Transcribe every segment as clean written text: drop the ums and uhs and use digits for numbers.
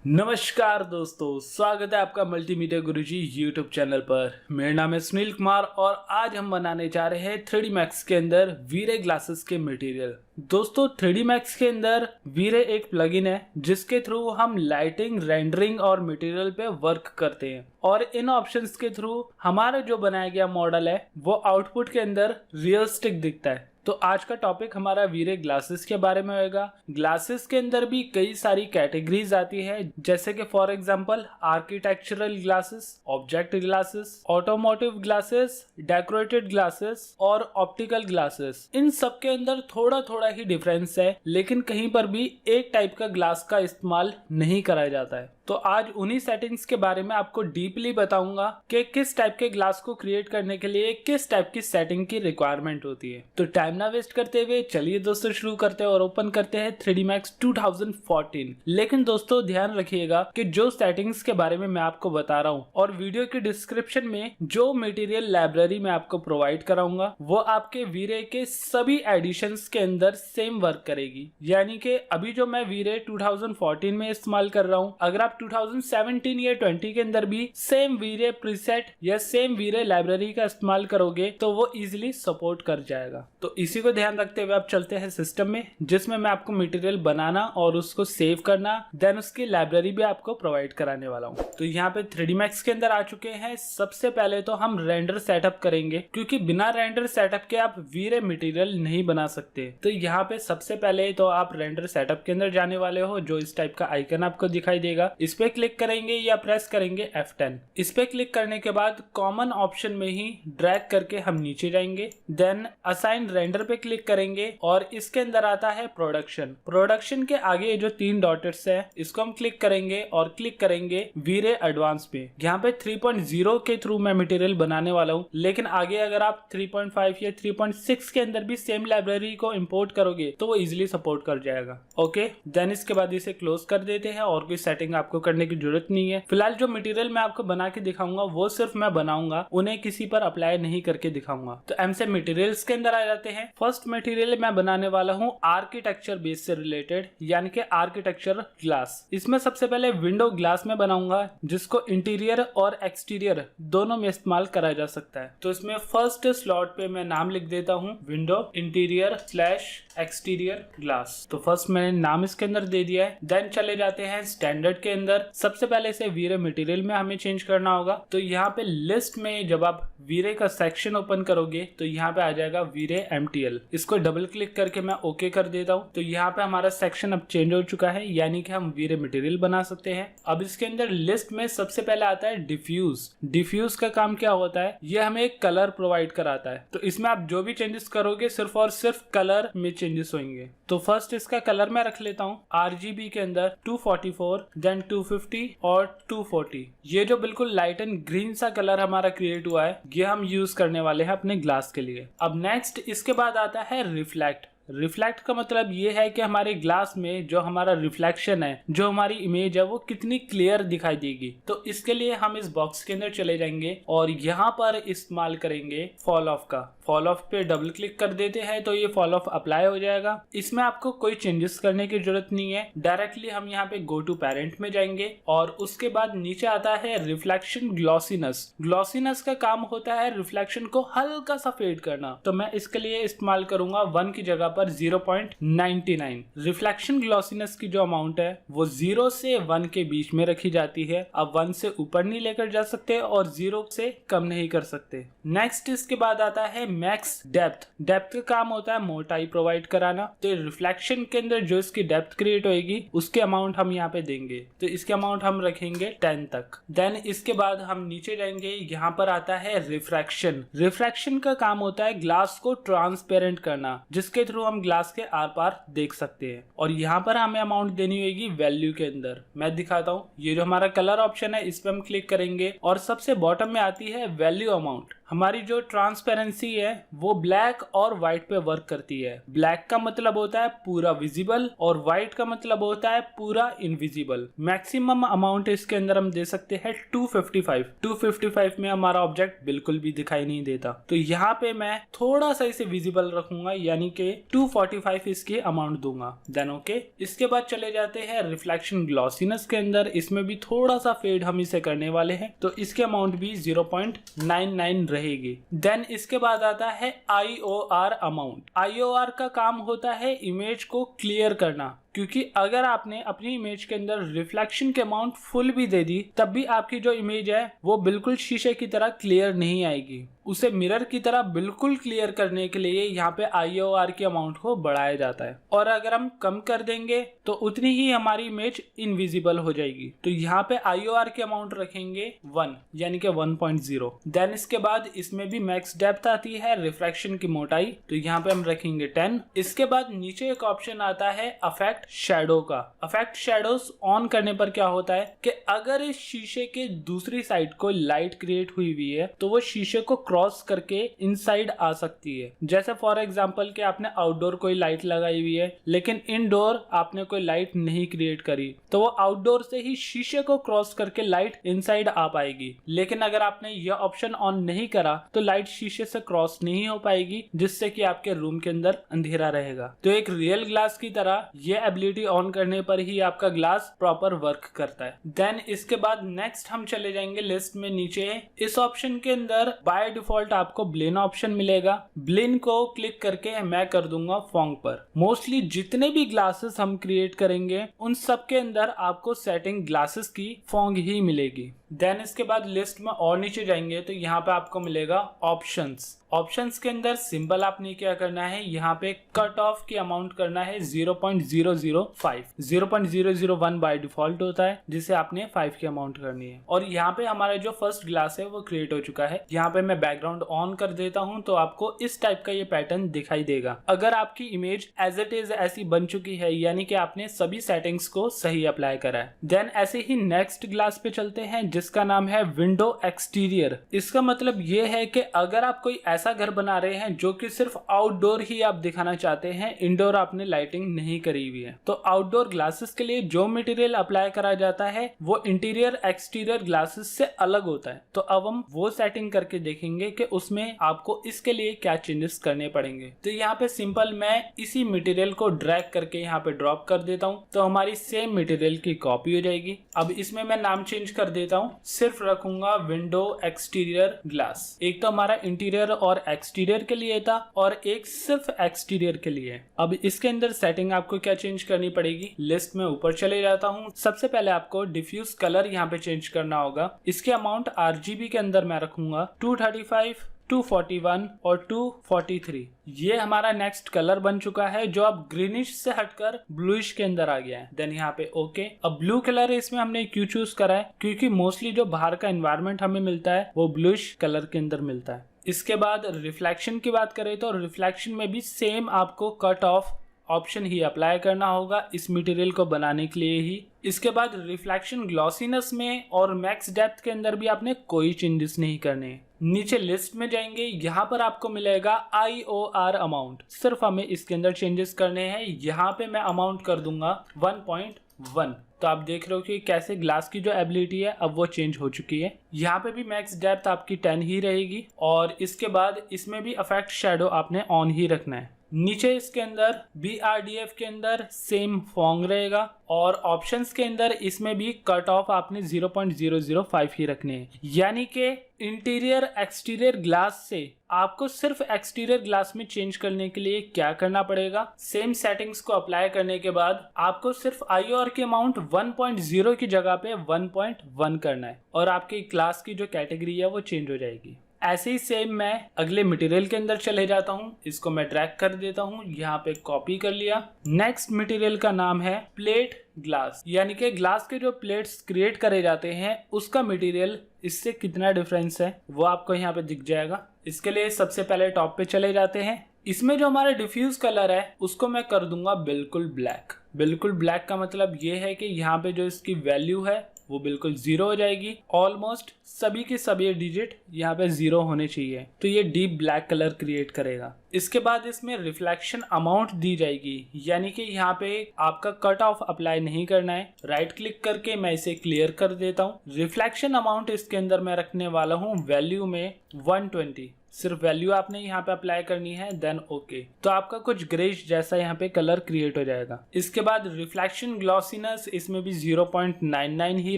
नमस्कार दोस्तों, स्वागत है आपका मल्टीमीडिया गुरुजी YouTube चैनल पर। मेरा नाम है सुनील कुमार और आज हम बनाने जा रहे हैं 3D Max के अंदर वीरे ग्लासेस के मटेरियल। दोस्तों 3D Max के अंदर वीरे एक प्लगइन है जिसके थ्रू हम लाइटिंग, रेंडरिंग और मटेरियल पे वर्क करते हैं और इन ऑप्शंस के थ्रू हमारा जो बनाया गया मॉडल है वो आउटपुट के अंदर रियलिस्टिक दिखता है। तो आज का टॉपिक हमारा वीरे ग्लासेस के बारे में होगा। ग्लासेस के अंदर भी कई सारी कैटेगरीज आती है, जैसे कि for example architectural glasses, object glasses, automotive glasses, decorated glasses और ऑप्टिकल ग्लासेस। इन सब के अंदर थोड़ा थोड़ा ही डिफरेंस है, लेकिन कहीं पर भी एक टाइप का ग्लास का इस्तेमाल नहीं करा जाता है। तो आज उन्हीं सेटिंग्स के बारे में आपको डीपली बताऊंगा कि किस टाइप के ग्लास को क्रिएट करने के लिए किस टाइप की सेटिंग की रिक्वायरमेंट होती है। तो टाइम ना वेस्ट करते हुए चलिए दोस्तों शुरू करते हैं और ओपन करते हैं 3D Max 2014। लेकिन दोस्तों ध्यान रखिएगा कि जो सेटिंग्स के बारे में मैं आपको बता रहा हूँ और वीडियो के डिस्क्रिप्शन में जो मटेरियल लाइब्रेरी में आपको प्रोवाइड कराऊंगा वो आपके वीरे के सभी एडिशंस के अंदर सेम वर्क करेगी। यानी कि अभी जो मैं वीरे 2014 में इस्तेमाल कर रहा हूँ, अगर आप 2017 या 20 के अंदर भी सेम वीरे प्रीसेट या सेम वीरे लाइब्रेरी का इस्तेमाल करोगे तो वो इजीली सपोर्ट कर जाएगा। तो इसी को ध्यान रखते हुए आप चलते हैं सिस्टम में, जिसमें मैं आपको मटेरियल बनाना और उसको सेव करना, देन उसकी लाइब्रेरी भी आपको प्रोवाइड कराने वाला हूँ। तो यहाँ पे 3D Max के अंदर आ चुके हैं। सबसे पहले तो हम रेंडर सेटअप करेंगे, क्योंकि बिना रेंडर सेटअप के आप वीरे मटेरियल नहीं बना सकते। तो यहाँ पे सबसे पहले तो आप रेंडर सेटअप के अंदर जाने वाले हो, जो इस टाइप का आइकन आपको दिखाई देगा। इस पे क्लिक करेंगे या प्रेस करेंगे F10। इस पे क्लिक करने के बाद कॉमन ऑप्शन में ही ड्रैग करके हम नीचे जाएंगे, देन असाइन रेंडर पे क्लिक करेंगे और इसके अंदर आता है प्रोडक्शन। प्रोडक्शन के आगे जो 3 डॉट्स है इसको हम क्लिक करेंगे और क्लिक करेंगे वीरे एडवांस पे। यहाँ पे 3.0 के थ्रू मैं मटेरियल बनाने वाला हूँ, लेकिन आगे अगर आप 3.5 या 3.6 के अंदर भी सेम लाइब्रेरी को इंपोर्ट करोगे तो वो इजिली सपोर्ट कर जाएगा। ओके, देन इसके बाद इसे क्लोज कर देते हैं और कोई सेटिंग आपको करने की जरूरत नहीं है। फिलहाल जो मटेरियल मैं आपको बना के दिखाऊंगा वो सिर्फ मैं बनाऊंगा, उन्हें किसी पर अप्लाई नहीं करके दिखाऊंगा। तो एम से मटेरियल्स के अंदर आ जाते हैं। फर्स्ट मटेरियल मैं बनाने वाला हूँ आर्किटेक्चर बेस से रिलेटेड, यानी कि आर्किटेक्चर ग्लास। इसमें सबसे पहले विंडो ग्लास में बनाऊंगा, जिसको इंटीरियर और एक्सटीरियर दोनों में इस्तेमाल करा जा सकता है। तो इसमें फर्स्ट स्लॉट पे मैं नाम लिख देता हूँ विंडो इंटीरियर / एक्सटीरियर ग्लास। तो फर्स्ट मैंने नाम इसके अंदर दे दिया है। देन चले जाते हैं स्टैंडर्ड के अंदर। सबसे पहले से वीरे मटेरियल में हमें चेंज करना होगा। तो यहाँ पे लिस्ट में जब आप वीरे का सेक्शन ओपन करोगे तो यहाँ पे आ जाएगा वीरे MTL। इसको डबल क्लिक करके मैं ओके कर देता हूँ। तो यहाँ पे हमारा सेक्शन अब चेंज हो चुका है, यानी कि हम वीरे मटेरियल बना सकते हैं। अब इसके अंदर लिस्ट में सबसे पहले आता है डिफ्यूज। डिफ्यूज का काम क्या होता है, ये हमें एक कलर प्रोवाइड कराता है। तो इसमें आप जो भी चेंजेस करोगे सिर्फ और सिर्फ कलर में चेंजेस होंगे। तो फर्स्ट इसका कलर मैं रख लेता हूँ RGB के अंदर 244, देन 250 और 240। ये जो बिल्कुल लाइट एंड ग्रीन सा कलर हमारा क्रिएट हुआ है ये हम यूज करने वाले हैं अपने ग्लास के लिए। अब नेक्स्ट इसके बाद आता है रिफ्लेक्ट। रिफ्लेक्ट का मतलब ये है कि हमारे ग्लास में जो हमारा रिफ्लेक्शन है, जो हमारी इमेज है वो कितनी क्लियर दिखाई देगी। तो इसके लिए हम इस बॉक्स के अंदर चले जाएंगे और यहाँ पर इस्तेमाल करेंगे फॉल ऑफ का। फॉल ऑफ पे डबल क्लिक कर देते हैं तो ये फॉल ऑफ अप्लाई हो जाएगा। इसमें आपको कोई चेंजेस करने की जरूरत नहीं है। डायरेक्टली हम यहाँ पे गो टू पेरेंट में जाएंगे और उसके बाद नीचे आता है रिफ्लेक्शन ग्लॉसीनेस। ग्लॉसीनेस का काम होता है रिफ्लेक्शन को हल्का सा फेड करना। तो मैं इसके लिए इस्तेमाल करूंगा 1 की जगह पर 0.99। रिफ्लेक्शन ग्लॉसीनेस की जो अमाउंट है वो 0 से 1 के बीच में रखी जाती है। अब 1 से ऊपर नहीं लेकर जा सकते और 0 से कम नहीं कर सकते। नेक्स्ट इसके बाद आता है मैक्स डेप्थ। डेप्थ का काम होता है मोटाई प्रोवाइड कराना। तो रिफ्लेक्शन के अंदर जो इसकी डेप्थ क्रिएट होगी उसके अमाउंट हम यहाँ पे देंगे। तो इसके अमाउंट हम रखेंगे 10 तक। देन इसके बाद हम नीचे जाएंगे, यहाँ पर आता है रिफ्रैक्शन। रिफ्रैक्शन का काम होता है ग्लास को ट्रांसपेरेंट करना, जिसके थ्रू हम ग्लास के आर पार देख सकते हैं। और यहाँ पर हमें अमाउंट देनी होगी वैल्यू के अंदर। मैं दिखाता हूँ, ये जो हमारा कलर ऑप्शन है इस पे हम क्लिक करेंगे और सबसे बॉटम में आती है वैल्यू अमाउंट। हमारी जो ट्रांसपेरेंसी है वो ब्लैक और व्हाइट पे वर्क करती है। ब्लैक का मतलब होता है पूरा विजिबल और व्हाइट का मतलब होता है पूरा इनविजिबल। मैक्सिमम अमाउंट इसके अंदर हम दे सकते हैं 255। 255 में हमारा ऑब्जेक्ट बिल्कुल भी दिखाई नहीं देता, तो यहाँ पे मैं थोड़ा सा इसे विजिबल रखूंगा, यानी कि 245 इसकी अमाउंट दूंगा। Then okay. इसके बाद चले जाते हैं रिफ्लेक्शन ग्लॉसीनेस के अंदर। इसमें भी थोड़ा सा फेड हम इसे करने वाले हैं, तो इसके अमाउंट भी 0.99 रहेगी। देन इसके बाद आता है IOR अमाउंट। IOR का काम होता है इमेज को क्लियर करना, क्योंकि अगर आपने अपनी इमेज के अंदर रिफ्लेक्शन के अमाउंट फुल भी दे दी तब भी आपकी जो इमेज है वो बिल्कुल शीशे की तरह क्लियर नहीं आएगी। उसे मिरर की तरह बिल्कुल क्लियर करने के लिए यहाँ पे IOR की अमाउंट को बढ़ाया जाता है, और अगर हम कम कर देंगे तो उतनी ही हमारी इमेज इनविजिबल हो जाएगी। तो यहाँ पे IOR की अमाउंट रखेंगे 1, यानी कि 1.0। देन इसके बाद इसमें भी मैक्स डेप्थ आती है, रिफ्रैक्शन की मोटाई, तो यहाँ पे हम रखेंगे 10। इसके बाद नीचे एक ऑप्शन आता है अफेक्ट शैडो का। अफेक्ट शैडोज ऑन करने पर क्या होता है कि अगर इस शीशे के दूसरी साइड को लाइट क्रिएट हुई है तो वो शीशे को क्रॉस करके इनसाइड आ सकती है। जैसे फॉर एग्जांपल कि आपने आउटडोर कोई लाइट लगाई हुई है लेकिन इनडोर आपने कोई लाइट नहीं क्रिएट करी, तो वो आउटडोर से ही शीशे को क्रॉस करके लाइट इनसाइड आ पाएगी। लेकिन अगर आपने यह ऑप्शन ऑन नहीं करा तो लाइट शीशे से क्रॉस नहीं हो पाएगी, जिससे कि आपके रूम के अंदर अंधेरा रहेगा। तो एक रियल ग्लास की तरह यह एबिलिटी ऑन करने पर ही आपका ग्लास प्रॉपर वर्क करता है। देन इसके बाद नेक्स्ट हम चले जाएंगे लिस्ट में नीचे। इस ऑप्शन के अंदर बाय डिफॉल्ट आपको ब्लेन ऑप्शन मिलेगा। ब्लेन को क्लिक करके मैं कर दूंगा फोंग पर। मोस्टली जितने भी ग्लासेस हम क्रिएट करेंगे उन सब के अंदर आपको सेटिंग ग्लासेस की फोंग ही मिलेगी। देन इसके बाद लिस्ट में और नीचे जाएंगे तो यहाँ पे आपको मिलेगा ऑप्शंस। ऑप्शंस के अंदर सिंपल आपने क्या करना है, यहाँ पे कट ऑफ की अमाउंट करना है 0.005। 0.001 बाय डिफॉल्ट होता है, जिसे आपने 5 की अमाउंट करनी है। और यहाँ पे हमारा जो फर्स्ट ग्लास है वो क्रिएट हो चुका है। यहाँ पे मैं बैकग्राउंड ऑन कर देता हूँ तो आपको इस टाइप का ये पैटर्न दिखाई देगा। अगर आपकी इमेज एज इट इज ऐसी बन चुकी है, यानी कि आपने सभी सेटिंग्स को सही अप्लाई करा है। देन ऐसे ही नेक्स्ट ग्लास पे चलते हैं जिसका नाम है विंडो एक्सटीरियर। इसका मतलब ये है कि अगर आप कोई ऐसा घर बना रहे हैं जो कि सिर्फ आउटडोर ही आप दिखाना चाहते हैं, इंडोर आपने लाइटिंग नहीं करी हुई है, तो आउटडोर ग्लासेस के लिए जो मटेरियल अप्लाई करा जाता है वो इंटीरियर एक्सटीरियर ग्लासेस से अलग होता है। तो अब हम वो सेटिंग करके देखेंगे कि उसमें आपको इसके लिए क्या चेंजेस करने पड़ेंगे। तो यहाँ पे सिंपल मैं इसी मटेरियल को ड्रैग करके यहाँ पे ड्रॉप कर देता हूँ, तो हमारी सेम मटेरियल की कॉपी हो जाएगी। अब इसमें मैं नाम चेंज कर देता हूँ, सिर्फ रखूंगा विंडो एक्सटीरियर ग्लास। एक तो हमारा इंटीरियर और एक्सटीरियर के लिए था और एक सिर्फ एक्सटीरियर के लिए। अब इसके अंदर सेटिंग आपको क्या चेंज करनी पड़ेगी, लिस्ट में ऊपर चले जाता हूँ। सबसे पहले आपको डिफ्यूज कलर यहाँ पे चेंज करना होगा। इसके अमाउंट RGB के अंदर मैं रखूंगा 235, 241 और 243। ये हमारा नेक्स्ट कलर बन चुका है, जो अब ग्रीनिश से हटकर ब्लूइश के अंदर आ गया है। देन यहाँ पे ओके। अब ब्लू कलर इसमें हमने क्यों चूज करा है, क्योंकि मोस्टली जो बाहर का एनवायरनमेंट हमें मिलता है वो ब्लूइश कलर के अंदर मिलता है। इसके बाद रिफ्लेक्शन की बात करें तो रिफ्लेक्शन में भी सेम आपको कट ऑफ ऑप्शन ही अप्लाई करना होगा इस मटेरियल को बनाने के लिए ही। इसके बाद रिफ्लेक्शन ग्लॉसीनेस में और मैक्स डेप्थ के अंदर भी आपने कोई चेंजेस नहीं करने। नीचे लिस्ट में जाएंगे, यहाँ पर आपको मिलेगा IOR अमाउंट। सिर्फ हमें इसके अंदर चेंजेस करने हैं। यहाँ पे मैं अमाउंट कर दूंगा 1.1। तो आप देख रहे हो कि कैसे ग्लास की जो एबिलिटी है अब वो चेंज हो चुकी है। यहाँ पे भी मैक्स डेप्थ आपकी 10 ही रहेगी, और इसके बाद इसमें भी अफेक्ट शैडो आपने ऑन ही रखना है। नीचे इसके अंदर BRDF के अंदर सेम फोंग रहेगा, और ऑप्शंस के अंदर इसमें भी कट ऑफ आपने 0.005 ही रखने हैं। यानी कि इंटीरियर एक्सटीरियर ग्लास से आपको सिर्फ एक्सटीरियर ग्लास में चेंज करने के लिए क्या करना पड़ेगा, सेम सेटिंग्स को अप्लाई करने के बाद आपको सिर्फ IOR की अमाउंट 1.0 की जगह पे 1.1 करना है, और आपकी ग्लास की जो कैटेगरी है वो चेंज हो जाएगी। ऐसे ही सेम मैं अगले मटेरियल के अंदर चले जाता हूँ। इसको मैं ड्रैग कर देता हूँ, यहाँ पे कॉपी कर लिया। नेक्स्ट मटेरियल का नाम है प्लेट ग्लास, यानी कि ग्लास के जो प्लेट्स क्रिएट करे जाते हैं उसका मटेरियल इससे कितना डिफरेंस है वो आपको यहाँ पे दिख जाएगा। इसके लिए सबसे पहले टॉप पे चले जाते हैं। इसमें जो हमारा डिफ्यूज कलर है उसको मैं कर दूंगा बिल्कुल ब्लैक। बिल्कुल ब्लैक का मतलब ये है कि यहाँ पे जो इसकी वैल्यू है वो बिल्कुल 0 हो जाएगी। ऑलमोस्ट सभी के सभी डिजिट यहाँ पे 0 होने चाहिए, तो ये डीप ब्लैक कलर क्रिएट करेगा। इसके बाद इसमें रिफ्लेक्शन अमाउंट दी जाएगी, यानी कि यहाँ पे आपका कट ऑफ अप्लाई नहीं करना है। राइट क्लिक करके मैं इसे क्लियर कर देता हूँ। रिफ्लेक्शन अमाउंट इसके अंदर मैं रखने वाला हूँ वैल्यू में 120। सिर्फ वैल्यू आपने यहाँ पे अप्लाई करनी है, देन ओके। तो आपका कुछ ग्रेश जैसा यहाँ पे कलर क्रिएट हो जाएगा। इसके बाद रिफ्लेक्शन ग्लॉसीनेस इसमें भी 0.99 ही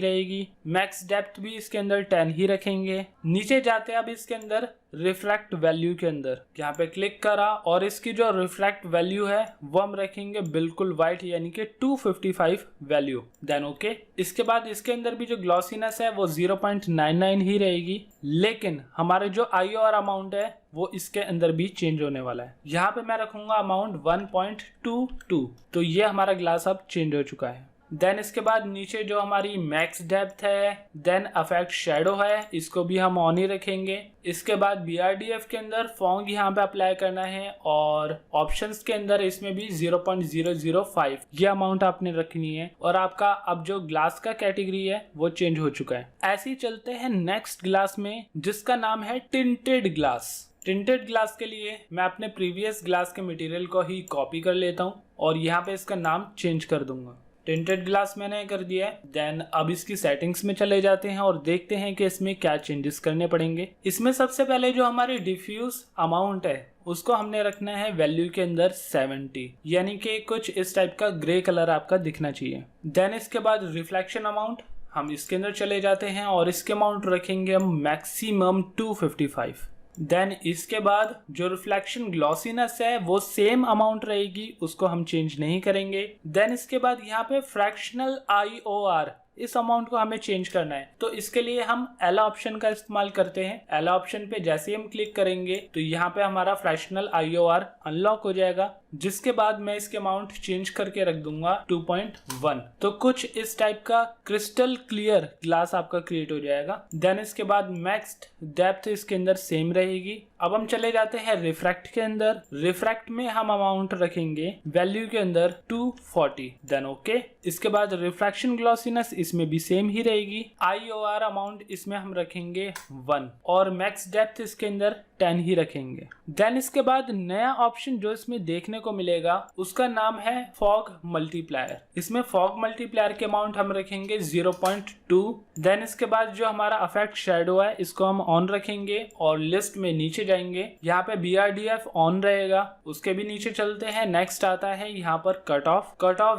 रहेगी। मैक्स डेप्थ भी इसके अंदर 10 ही रखेंगे। नीचे जाते हैं अब इसके अंदर रिफ्रैक्ट वैल्यू के अंदर यहाँ पे क्लिक करा और इसकी जो रिफ्रैक्ट वैल्यू है वो हम रखेंगे बिल्कुल वाइट, यानी कि 255 वैल्यू, देन ओके। इसके बाद इसके अंदर भी जो ग्लॉसीनेस है वो 0.99 ही रहेगी, लेकिन हमारे जो IOR अमाउंट है वो इसके अंदर भी चेंज होने वाला है। यहाँ पे मैं रखूंगा अमाउंट 1.22। तो ये हमारा ग्लास अब चेंज हो चुका है। देन इसके बाद नीचे जो हमारी मैक्स डेप्थ है, देन अफेक्ट शेडो है, इसको भी हम ऑन ही रखेंगे। इसके बाद BRDF के अंदर फॉन्ग यहाँ पे अप्लाई करना है और ऑप्शंस के अंदर इसमें भी 0.005 ये अमाउंट आपने रखनी है। और आपका अब जो ग्लास का कैटेगरी है वो चेंज हो चुका है। ऐसे ही चलते हैं नेक्स्ट ग्लास में, जिसका नाम है टिंटेड ग्लास। टिंटेड ग्लास के लिए मैं अपने प्रीवियस ग्लास के मटेरियल को ही कॉपी कर लेता हूँ और यहाँ पे इसका नाम चेंज कर दूंगा। टिंटेड ग्लास मैंने कर दिया है। देन अब इसकी सेटिंग्स में चले जाते हैं और देखते हैं कि इसमें क्या चेंजेस करने पड़ेंगे। इसमें सबसे पहले जो हमारी डिफ्यूज अमाउंट है उसको हमने रखना है वैल्यू के अंदर 70, यानी कि कुछ इस टाइप का ग्रे कलर आपका दिखना चाहिए। देन इसके बाद रिफ्लेक्शन अमाउंट हम इसके अंदर चले जाते हैं और इसके अमाउंट रखेंगे हम मैक्सिमम 255। देन इसके बाद जो रिफ्लेक्शन ग्लॉसीनेस है वो सेम अमाउंट रहेगी, उसको हम चेंज नहीं करेंगे। देन इसके बाद यहाँ पे फ्रैक्शनल IOR इस अमाउंट को हमें चेंज करना है, तो इसके लिए हम L ऑप्शन का इस्तेमाल करते हैं। L ऑप्शन पे जैसे ही हम क्लिक करेंगे तो यहाँ पे हमारा फ्रैक्शनल IOR अनलॉक हो जाएगा, जिसके बाद मैं इसके अमाउंट चेंज करके रख दूंगा 2.1। तो कुछ इस टाइप का क्रिस्टल क्लियर ग्लास आपका क्रिएट हो जाएगा। देन इसके बाद मैक्स डेप्थ इसके अंदर सेम रहेगी। अब हम चले जाते हैं रिफ्रैक्ट के अंदर। रिफ्रैक्ट में हम अमाउंट रखेंगे वैल्यू के अंदर 240, देन ओके। इसके बाद रिफ्रैक्शन ग्लॉसीनेस इसमें भी सेम ही रहेगी। IOR अमाउंट इसमें हम रखेंगे 1 और मैक्स डेप्थ इसके अंदर 10 ही रखेंगे। देन इसके बाद नया ऑप्शन जो इसमें देखने को मिलेगा उसका नाम है फॉग मल्टीप्लायर। इसमें फॉग मल्टीप्लायर के अमाउंट हम रखेंगे 0.2। देन इसके बाद जो हमारा अफेक्ट शेडो है इसको हम ऑन रखेंगे और लिस्ट में नीचे जाएंगे। यहाँ पे BRDF ऑन रहेगा। उसके भी नीचे चलते हैं। नेक्स्ट आता है यहाँ पर कट ऑफ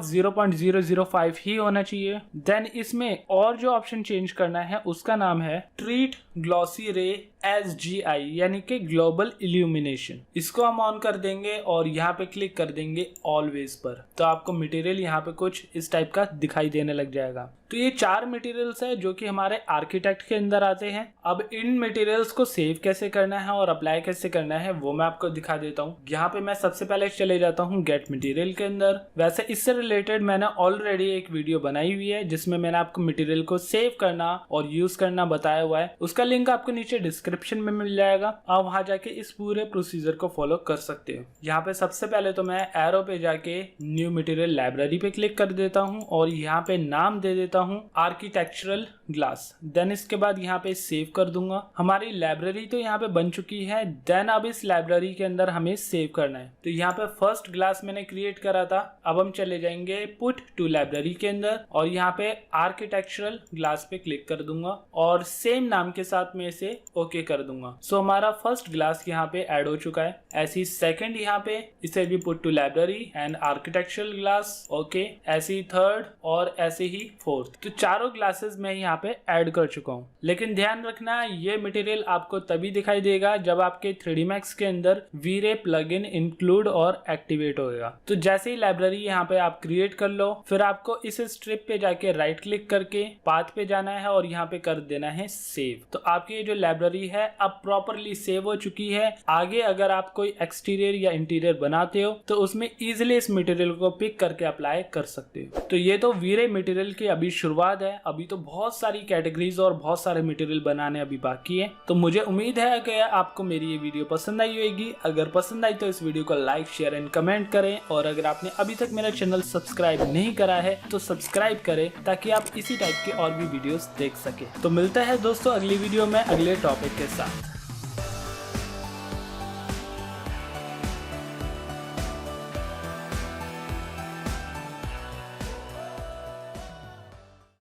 0.005 ही होना चाहिए। देन इसमें और जो ऑप्शन चेंज करना है उसका नाम है ट्रीट ग्लॉसी रे SGI, यानी कि ग्लोबल इल्यूमिनेशन। इसको हम ऑन कर देंगे और यहाँ पे क्लिक कर देंगे ऑलवेज पर, तो आपको मटेरियल यहाँ पे कुछ इस टाइप का दिखाई देने लग जाएगा। तो ये 4 मटेरियल्स है जो कि हमारे आर्किटेक्ट के अंदर आते हैं। अब इन मटेरियल्स को सेव कैसे करना है और अप्लाई कैसे करना है वो मैं आपको दिखा देता हूँ। यहाँ पे मैं सबसे पहले चले जाता हूँ गेट मटेरियल के अंदर। वैसे इससे रिलेटेड मैंने ऑलरेडी एक वीडियो बनाई हुई है जिसमें मैंने आपको मटेरियल को सेव करना और यूज करना बताया हुआ है। उसका लिंक आपको नीचे डिस्क्रिप्शन में मिल जाएगा। आप वहां जाके इस पूरे प्रोसीजर को फॉलो कर सकते हो। यहाँ पे सबसे पहले तो मैं एरो पे जाके न्यू मटेरियल लाइब्रेरी पे क्लिक कर देता हूँ और यहाँ पे नाम दे देता हूँ आर्किटेक्चरल ग्लास। देन इसके बाद यहाँ पे सेव कर दूंगा। हमारी लाइब्रेरी तो यहाँ पे बन चुकी है। देन अब इस लाइब्रेरी के अंदर हमें सेव करना है। तो यहाँ पे फर्स्ट ग्लास मैंने क्रिएट करा था। अब हम चले जाएंगे पुट टू लाइब्रेरी के अंदर और यहाँ पे आर्किटेक्चरल ग्लास पे क्लिक कर दूंगा और सेम नाम के साथ में इसे ओके कर दूंगा। सो हमारा फर्स्ट ग्लास यहाँ पे ऐड हो चुका है। ऐसी सेकंड यहाँ पे इसे भी put to library and architectural glass okay. ऐसे ही थर्ड और ऐसे ही फोर्थ। तो चारों ग्लासेस मैं यहाँ पे ऐड कर चुका हूँ। लेकिन ध्यान रखना ये मटेरियल आपको तभी दिखाई देगा जब आपके 3D Max के अंदर V-Ray प्लगइन इंक्लूड और एक्टिवेट होगा। तो जैसे ही लाइब्रेरी यहाँ पे आप क्रिएट कर लो, फिर आपको इस स्ट्रिप पे जाके राइट क्लिक करके पाथ पे जाना है और यहाँ पे कर देना है सेव। तो आपकी ये जो लाइब्रेरी है अब प्रॉपरली सेव हो चुकी है। आगे अगर आप कोई एक्सटीरियर या इंटीरियर बनाते हो तो उसमें इजिली इस मटेरियल को पिक करके अप्लाई कर सकते हो। तो ये तो V-Ray मटेरियल की अभी शुरुआत है। अभी तो बहुत सारी कैटेगरीज और बहुत सारे मटेरियल बनाने अभी बाकी है। तो मुझे उम्मीद है कि आपको मेरी ये वीडियो पसंद आई होगी। अगर पसंद आई तो इस वीडियो को लाइक, शेयर एंड कमेंट करें, और अगर आपने अभी तक मेरा चैनल सब्सक्राइब नहीं करा है तो सब्सक्राइब करें ताकि आप इसी टाइप के और भी वीडियोस देख सके। तो मिलता है दोस्तों अगली वीडियो में अगले टॉपिक के साथ।